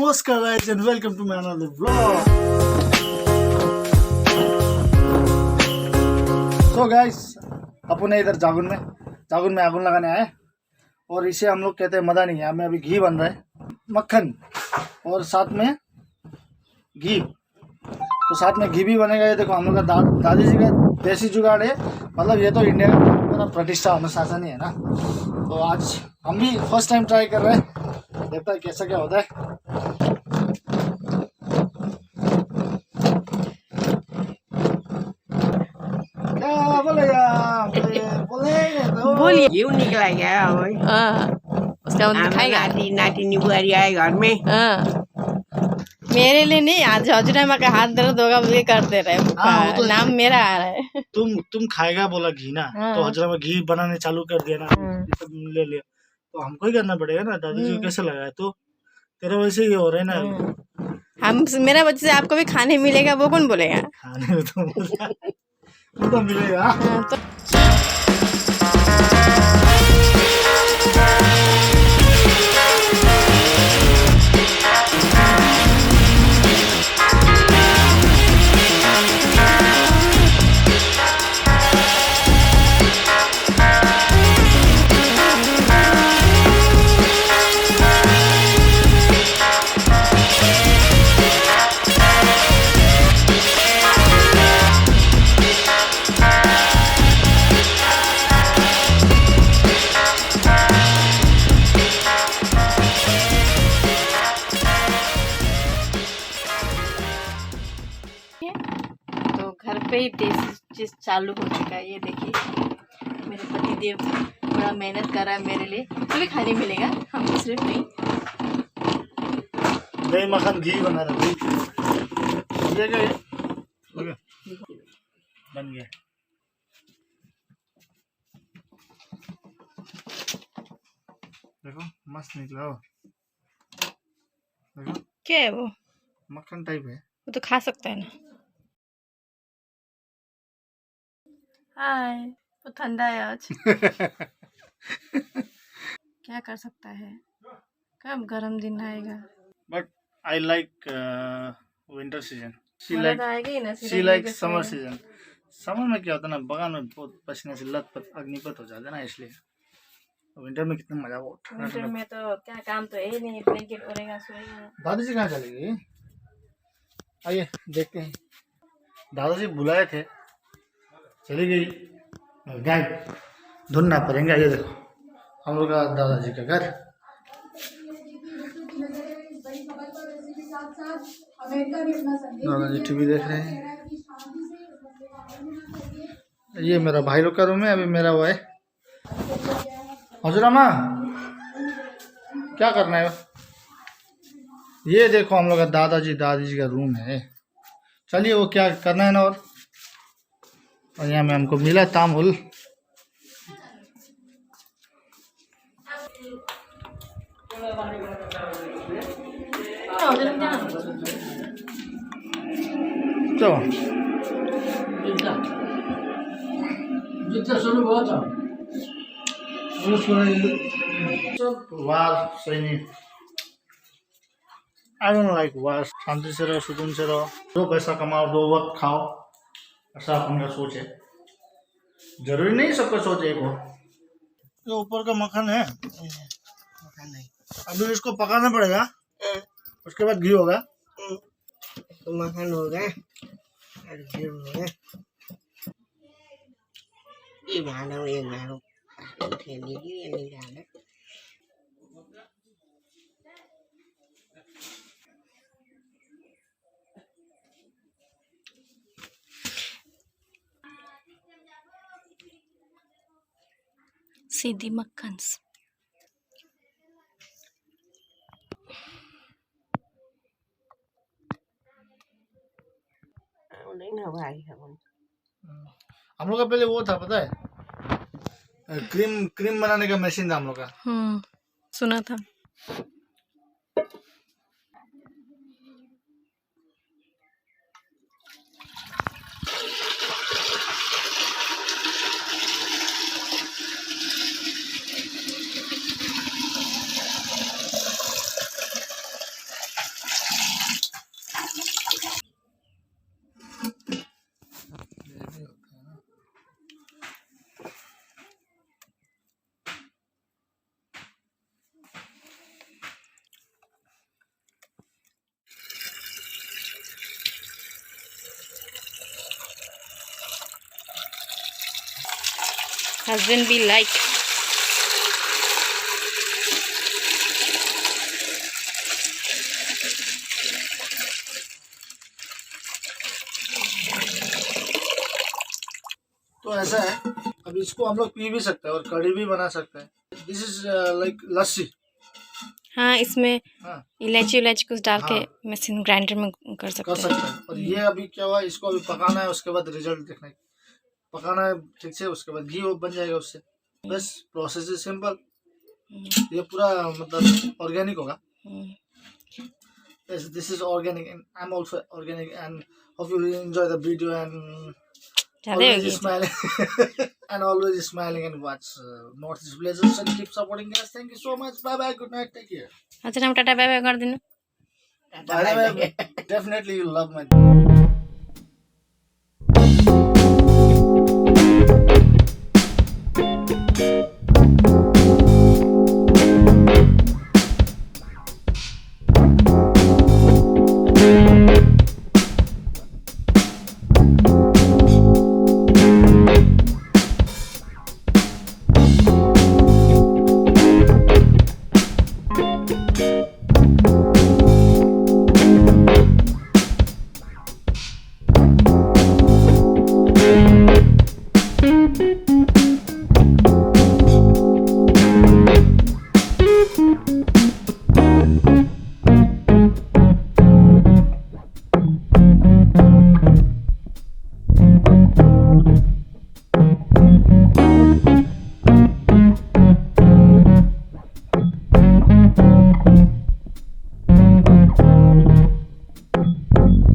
नमस्कार guys and welcome to my another vlog. तो guys अपन है इधर जागुन में आगुन लगाने आए और इसे हम लोग कहते हैं मदा नहीं है। हमें अभी घी बन रहा है, मक्खन और साथ में घी। तो साथ में घी भी बनेगा। ये देखो हम लोग का दादी जी का देसी जुगाड़ है। मतलब ये तो इंडिया का पूरा प्रतिष्ठा अनुशासन ही है ना। तो आज हम भी फर्स्ट टाइम ट्राई कर रहे हैं, देखता है कैसा क्या होता है। क्या बोलेगा बोलिए क्यों निकला गया भाई। उसका मतलब खाएगा। नाटी बुआरी आए घर में। मेरे लिए नहीं, आज हजूरा का हाथ दर्द होगा मुझे करते रहे। हाँ, तो नाम मेरा आ रहा है। तुम खाएगा बोला घी ना। तो हजरा में घी बनाने चालू कर दिया ना। ये सब ले लिया तो हमको ही करना पड़ेगा ना। दादाजी को कैसे लगा है? तो तेरा वैसे ही हो रहा है ना। हम मेरा बच्चे से आपको भी खाने मिलेगा, वो कौन बोलेगा? खाने में तो मिलेगा। तो घर पे ही देसी चीज चालू हो चुका है। ये देखिए मेरे पति देव बड़ा मेहनत कर रहा है मेरे लिए। तो भी खाने मिलेगा, हमको सिर्फ नहीं। दही मक्खन घी बना रहा है। बन गया। देखो मस्त निकला हो। देखो क्या है वो? मक्खन टाइप है। वो तो खा सकता है ना। हाय, वो ठंडा है आज। क्या कर सकता है, कब गर्म दिन आएगा। But I like winter season. आएगा ही ना। She like summer season. Summer में क्या होता है ना, बगान में बहुत पसीने से लथपथ अग्निपथ हो जाता है ना, इसलिए विंटर में कितना मजा वो। विंटर में तो क्या काम तो है ही नहीं, ब्लैंकेट ओढ़ेगा सोएगा। दादाजी कहाँ चले गए? आइए देखते हैं। दादाजी बुलाए थे, चली गई गायब। ढूंढना पड़ेगा। ये देखो हम लोग का दादाजी का घर। दादाजी टीवी देख रहे हैं। ये मेरा भाई लोग का रूम है। अभी मेरा वो है। हजूरामा क्या करना है? ये देखो हम लोग का दादाजी का रूम है। चलिए वो क्या करना है ना। और यहाँ में हमको मिला तामुल। तो वार सही नहीं। आई डोंट लाइक वार। शांति से रहो, सुकून से रहो, दो पैसा कमाओ, दो वक्त खाओ, ऐसा अपन का सोच है। जरूरी नहीं सबका सोच एक हो। तो ऊपर का मक्खन है, मक्खन नहीं, अभी इसको पकाना पड़ेगा। उसके बाद घी होगा। तो मक्खन होगा और घी होगा। ये मानो फेंदी की ये नहीं डाले। सीधी मक्खन। हम लोग का पहले वो था, पता है, क्रीम बनाने का मशीन था हम लोग का। सुना था। husband be like. तो ऐसा है, अब इसको हम लोग पी भी सकते हैं और कढ़ी भी बना सकते हैं। दिस इज लाइक लस्सी। हाँ, इसमें हाँ इलायची कुछ डाल के हाँ, मशीन ग्राइंडर में कर सकते कर सकते हैं। और ये अभी क्या हुआ, इसको अभी पकाना है, उसके बाद रिजल्ट देखना है। पकाना है ठीक से, उसके बाद घी बन जाएगा उससे। बस प्रोसेस इज सिंपल। ये पूरा मतलब ऑर्गेनिक होगा। This is organic and I'm also organic, and hope you really enjoy the video and ज़्यादा हो always गई। smiling and always smiling and watch Northeast Blazers and keep supporting us. Thank you so much. Bye bye. Good night. Take care. अच्छा, हम tata bye bye कर देना। By the way, definitely you love my